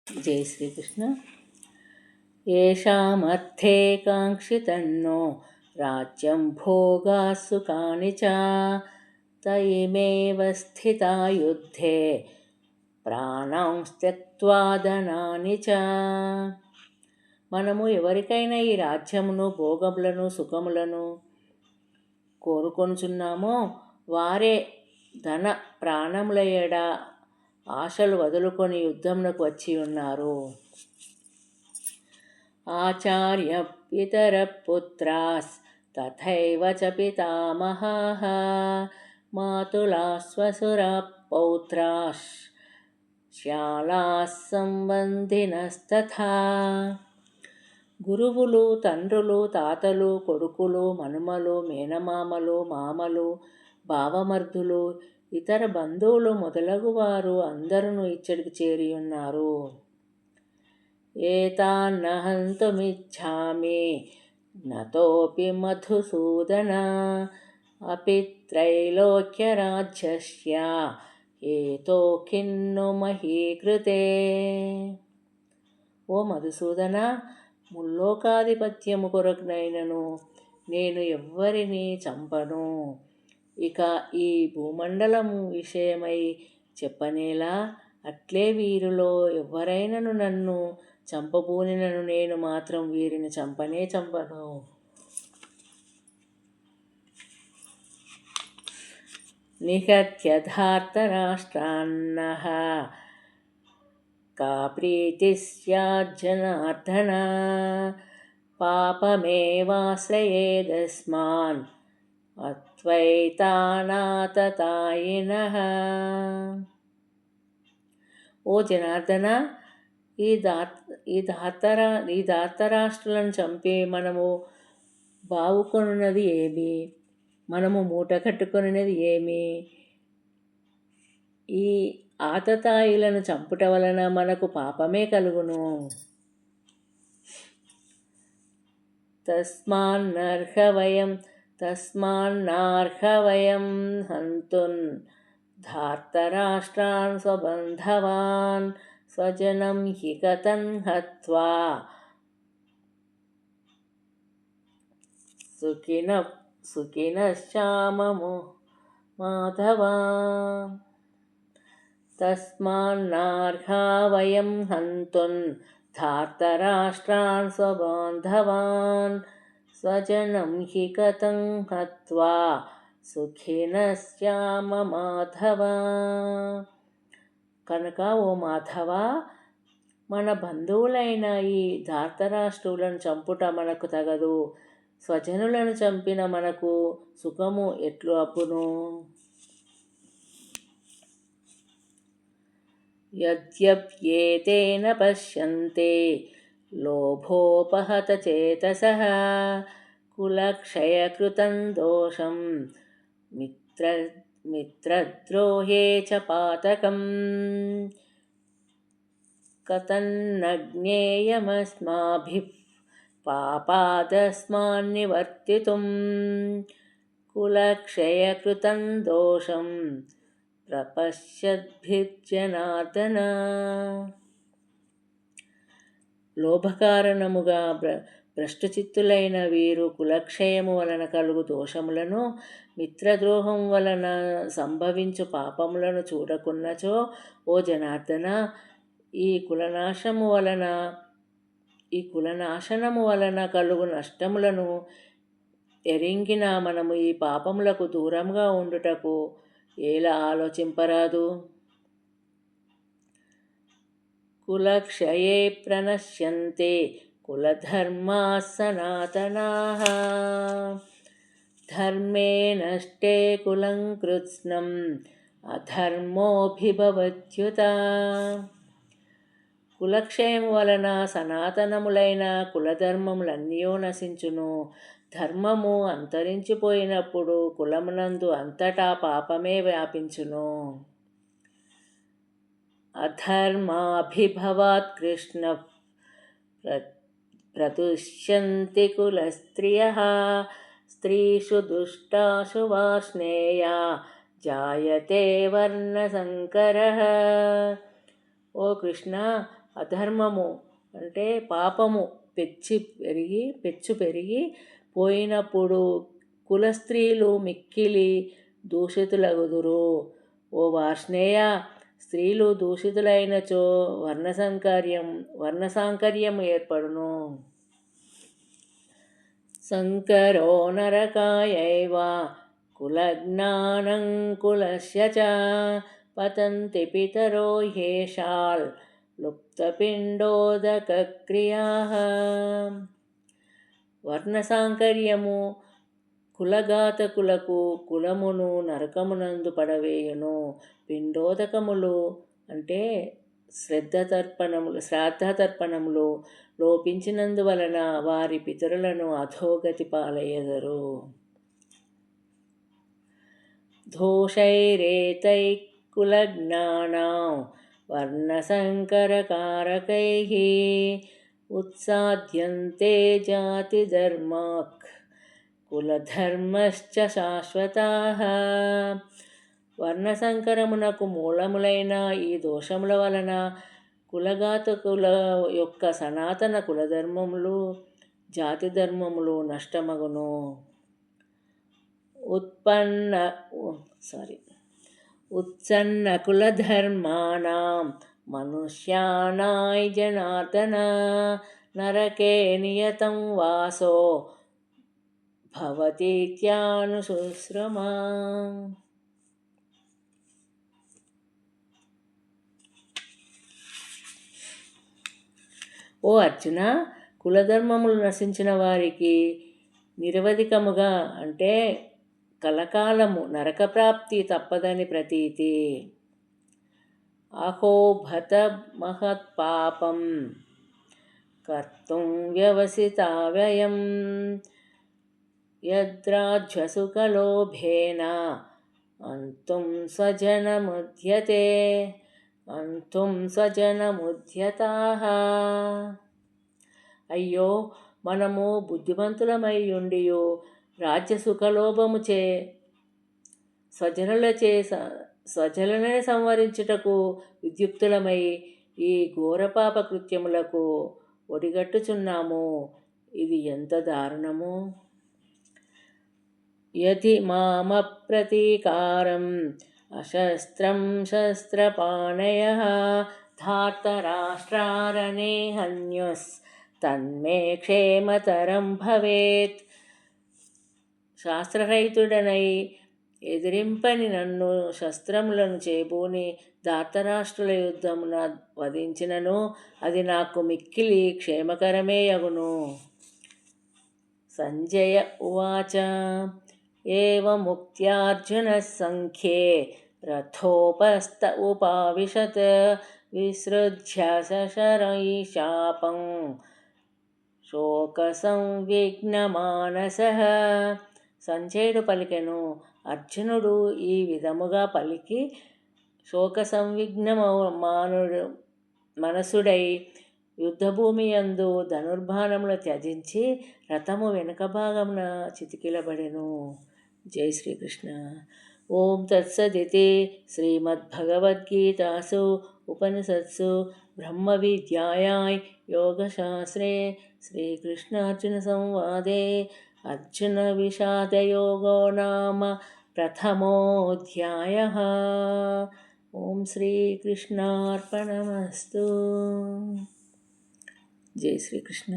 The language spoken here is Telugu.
జై శ్రీకృష్ణ. येषामर्थे काङ्क्षितन्नो राज्यं भोगाः सुखानि च तयिमेव स्थिता युद्धे ప్రాణం త్యక్త్వా ధనాని చ. మనము ఎవరికైనా ఈ రాజ్యమును, భోగములను, సుఖములను కోరుకొనుచున్నామో వారే ధన ప్రాణముల ఎడ ఆశలు వదులుకొని యుద్ధమునకు వచ్చి ఉన్నారు. ఆచార్య పితర పుత్రాస్ తథైవ చ పితామహాః మాతులా శ్వశురా పౌత్రాస్ శ్యాలాస్ సంబంధినస్తథా. గురువులు, తండ్రులు, తాతలు, కొడుకులు, మనుమలు, మేనమామలు, మామలు, భావమర్దులు, ఇతర బంధువులు మొదలగువారు అందరూ ఇచ్చడికి చేరి ఉన్నారు. ఏతాన్న హంతుమిచ్ఛామి నతోపి మధుసూదన అపి త్రైలోక్యరాజ్యస్య ఏతో ఖిన్ను మహీకృతే. ఓ మధుసూదన, ముల్లోకాధిపత్యము కొరకునైనను నేను ఎవ్వరిని చంపను. ఇక ఈ భూమండలము విషయమై చెప్పనేలా, అట్లే వీరిలో ఎవరైనను నన్ను చంపబూనినను నేను మాత్రం వీరిని చంపను. నిహత్య ధార్తరాష్ట్రాన్నః కా ప్రీతి స్యాజ్జనార్దన పాపమేవాశ్రయేదస్మాన్ అత్వైతానాతతాయినః. ఓ జనార్దన, ఈ ధార్తరాష్ట్రులను చంపి మనము బావుకొనున్నది ఏమి? మనము మూట కట్టుకొనినది ఏమి? ఈ ఆతతాయిలను చంపుట వలన మనకు పాపమే కలుగును. తస్మాన్నార్హవయం హంతున్ ధార్తరాష్ట్రాన్ స్వబంధవాన్ స్వజనం హి కథం హత్వా సుఖినశ్చామము మాధవా. తస్మాన్నార్హవయం హంతున్ ధార్తరాష్ట్రాన్ స్వబాంధవాన్ స్వజనం హి కథం హత్వా సుఖినశ్చామ మాధవా. కనుక ఓ మాధవ, మన బంధువులైన ఈ ధార్తరాష్ట్రులను చంపుట మనకు తగదు. స్వజనులను చంపిన మనకు సుఖము ఎట్లు అప్పును? యద్యప్యేతేన పశ్యంతే లోభోపహత చేతసః కులక్షయకృతం దోషం మిత్రద్రోహే చ పాతకం కతన్న జ్ఞేయమస్మాభిః పాపాదస్మాన్నివర్తితుం కులక్షయకృతం దోషం ప్రపశ్యద్భిర్జనార్దన. లోభకారణముగా భ్రష్టచిత్తులైన వీరు కులక్షయము వలన కలుగు దోషములను, మిత్రద్రోహం వలన సంభవించు పాపములను చూడకున్నచో, ఓ జనార్దన, ఈ కులనాశనము వలన కలుగు నష్టములను ఎరింగిన మనము ఈ పాపములకు దూరంగా ఉండుటకు ఎలా ఆలోచింపరాదు? కులక్షయే ప్రణశ్యంతే కులధర్మాः సనాతనాః ధర్మే నష్టే కులం కృత్స్నం అధర్మోభిభవత్యుత. కులక్షయము వలన సనాతనములైన కులధర్మములన్నీ నశించును. ధర్మము అంతరించిపోయినప్పుడు కులమునందు అంతటా పాపమే వ్యాపించును. అధర్మాభిభవాత్ కృష్ణ ప్రతుష్యంతి కులస్త్రియః స్త్రీషు దుష్టాషు వార్ష్ణేయ జాయతే వర్ణసంకరః. ఓ కృష్ణ, అధర్మము అంటే పాపము పెచ్చు పెరిగి పోయినప్పుడు కులస్త్రీలు మిక్కిలి దూషితులగుదురు. ఓ వార్ష్ణేయ, స్త్రీలు దూషితులైనచో వర్ణసాంకర్యం ఏర్పడును. సంకరో నరకాయైవ కులజ్ఞానం కులస్య చ పతంతి పితరో హ్యేషాల్ లుప్తపిండోదకక్రియాః. వర్ణసాంకర్యము కులఘాతకులకు కులమును నరకమునందు పడవేయును. పిండోదకములు అంటే శ్రాద్ధతర్పణములు లోపించినందువలన వారి పితరులను అధోగతి పాలయ్యెదరు. దోషైరేతై కులజ్ఞానాం వర్ణసంకరకారకైః ఉత్సాద్యంతే జాతిధర్మాక్ కులధర్మశ్చ శాశ్వతాః. వర్ణసంకరమునకు మూలములైన ఈ దోషముల వలన కులఘాతకుల యొక్క సనాతన కులధర్మములు జాతి ధర్మములు నష్టమగును. ఉత్సన్న కులధర్మాణం మనుష్యాణాయ్ జనార్దన నరకే నియతం వాసో భవతీత్యానుశుశ్రుమా. ఓ అర్జున, కులధర్మములు నశించిన వారికి నిరవధికముగా అంటే కలకాలము నరకప్రాప్తి తప్పదని ప్రతీతి. అహో భత మహత్పాపం కర్తుం వ్యవసితా వ్యయం యద్రాజ్యసుఖలోభేన అంతుం స్వజనముద్యతాః. అయ్యో, మనము బుద్ధిమంతులమై ఉండియు రాజ్యసుఖలోభముచే స్వజనులనే సంవరించుటకు విద్యుక్తులమై ఈ ఘోరపాప కృత్యములకు ఒడిగట్టుచున్నాము. ఇది ఎంత దారుణము! యది మామప్రతీకారం అశస్త్రం శస్త్రపాణయః ధార్తరాష్ట్రారణే హన్యుస్ తన్మే క్షేమతరం భవేత్. శాస్త్రరహితుడనై ఎదిరింపని నన్ను శస్త్రములను చేబూని ధార్తరాష్ట్రుల యుద్ధమున వధించినను అది నాకు మిక్కిలి క్షేమకరమే యగును. సంజయ ఉవాచ. ఏవముక్త్యార్జునః సంఖ్యే రథోపస్థ ఉపావిశత్ విసృజ్య సశరైః శోకసంవిఘ్నమానసః. సంజయుడు పలికెను. అర్జునుడు ఈ విధముగా పలికి మనసుడై యుద్ధభూమియందు ధనుర్బాణములు త్యజించి రథము వెనుక భాగమున చితికిలబడెను. జై శ్రీకృష్ణ. ఓం తత్సదితి. శ్రీమద్భగవద్గీతాసు ఉపనిషత్సు బ్రహ్మ విద్యాయాం యోగశాస్త్రే శ్రీకృష్ణార్జున సంవాదే అర్జున విషాదయోగో నామ ప్రథమోऽధ్యాయః. ఓం శ్రీకృష్ణార్పణమస్తు. జై శ్రీకృష్ణ.